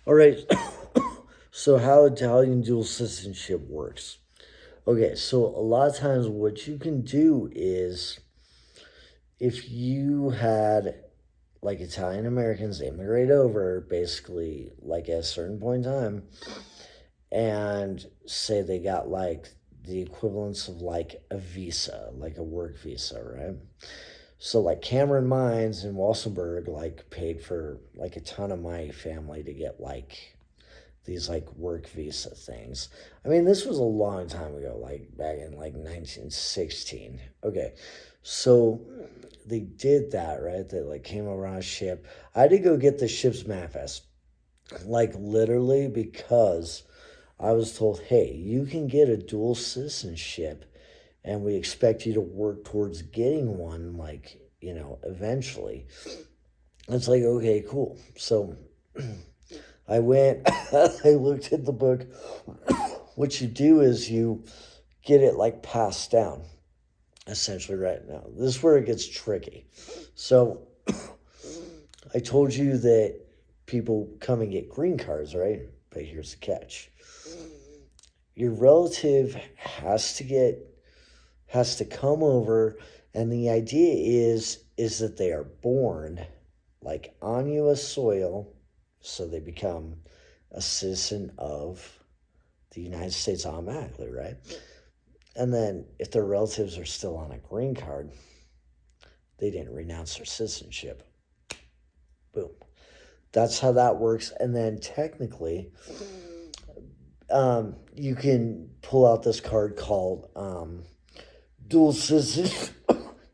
All right. So how Italian dual citizenship works. Okay, so a lot of times what you can do is if you had like Italian Americans immigrate over basically like at a certain point in time and say they got like the equivalence of like a visa, like a work visa, right? So like Cameron Mines in Walsenburg like paid for like a ton of my family to get like these like work visa things. I mean, this was a long time ago, like back in like 1916. Okay, so they did that, right? They like came over on a ship. I had to go get the ship's manifest, like literally because I was told, hey, you can get a dual citizenship and we expect you to work towards getting one, like, eventually. It's like, okay, cool. So I went, I looked at the book. What you do is you get it like passed down, essentially, right now. This is where it gets tricky. So I told you that people come and get green cards, right? But here's the catch. Your relative has to come over, and the idea is that they are born like on US soil, so they become a citizen of the United States automatically, right? And then if their relatives are still on a green card, they didn't renounce their citizenship. Boom. That's how that works. And then technically, you can pull out this card called dual citizenship,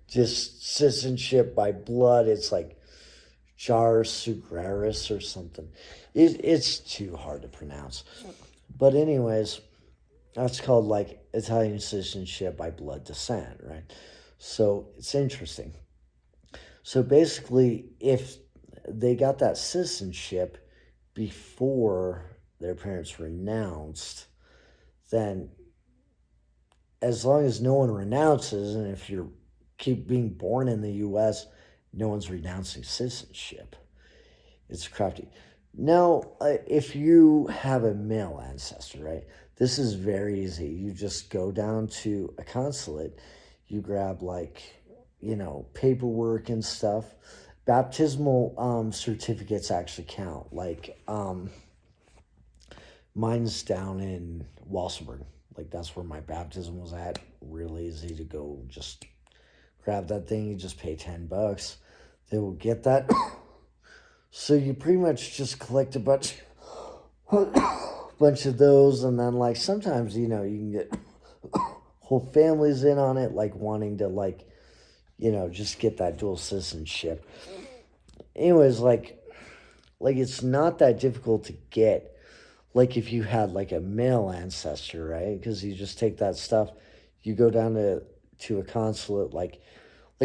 just citizenship by blood. It's like Jure Sanguinis or something. It's too hard to pronounce. But anyways, that's called like Italian citizenship by blood descent, right? So it's interesting. So basically, if they got that citizenship before their parents renounced, then as long as no one renounces, and if you keep being born in the U.S., no one's renouncing citizenship. It's crafty. Now, if you have a male ancestor, right? This is very easy. You just go down to a consulate, you grab like, paperwork and stuff. Baptismal certificates actually count. Like mine's down in Walsenburg. Like that's where my baptism was at. Really easy to go. Just grab that thing. You just pay $10. They will get that. So you pretty much just collect a bunch of those, and then like sometimes you can get whole families in on it, like wanting to like just get that dual citizenship. Anyways, like it's not that difficult to get. Like if you had like a male ancestor, right? Because you just take that stuff, you go down to a consulate, like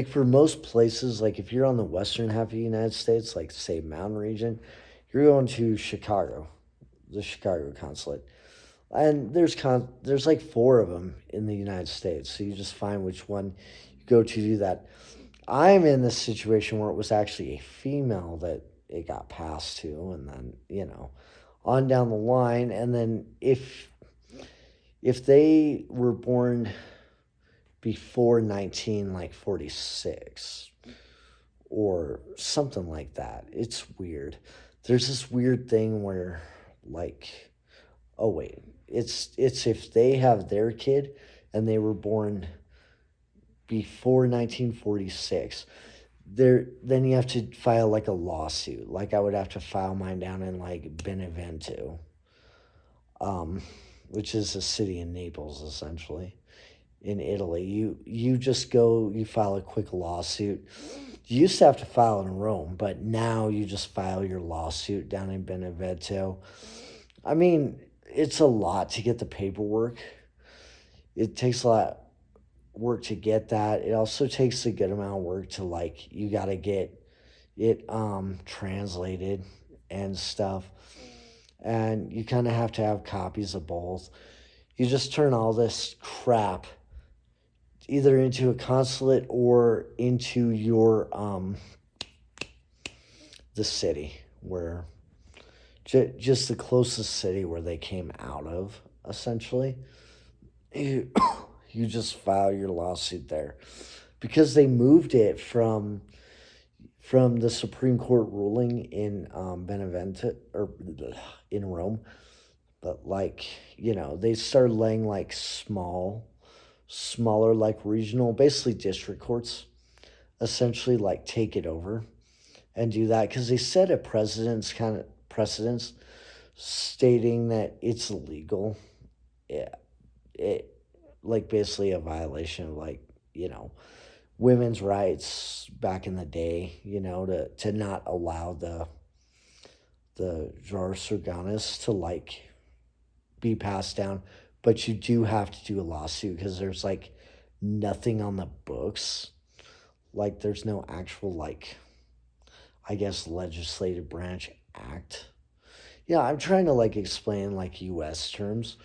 for most places, like if you're on the western half of the United States, like say mountain region, you're going to Chicago, the Chicago consulate, and there's like four of them in the United States. So you just find which one you go to do that. I'm in this situation where it was actually a female that it got passed to, and then on down the line, and then if they were born before 19 like 46 or something like that. It's weird. There's this weird thing where like oh wait, it's if they have their kid and they were born before 1946, then you have to file like a lawsuit. Like I would have to file mine down in like Benevento, um which is a city in Naples essentially in Italy. You just go, you file a quick lawsuit. You used to have to file in Rome, but now you just file your lawsuit down in Benevento. I mean, it's a lot to get the paperwork. It takes a lot of work to get that. It also takes a good amount of work to like you got to get it translated and stuff. And you kind of have to have copies of both. You just turn all this crap either into a consulate or into your the city where just the closest city where they came out of, essentially. You, you just file your lawsuit there because they moved it from the Supreme Court ruling in Benevento or in Rome, but like they started laying like smaller like regional, basically district courts, essentially like take it over and do that because they set a precedence stating that it's illegal. Yeah, it like basically a violation of like women's rights back in the day, to not allow the Jure Sanguinis to like be passed down, but you do have to do a lawsuit because there's like nothing on the books. Like there's no actual like I guess legislative branch act. Yeah, I'm trying to like explain like US terms.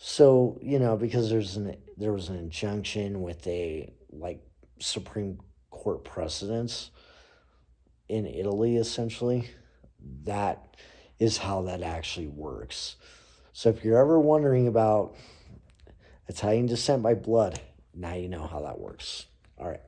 So, because there was an injunction with a like Supreme Court precedence in Italy, essentially. That is how that actually works. So if you're ever wondering about Italian descent by blood, now you know how that works. All right.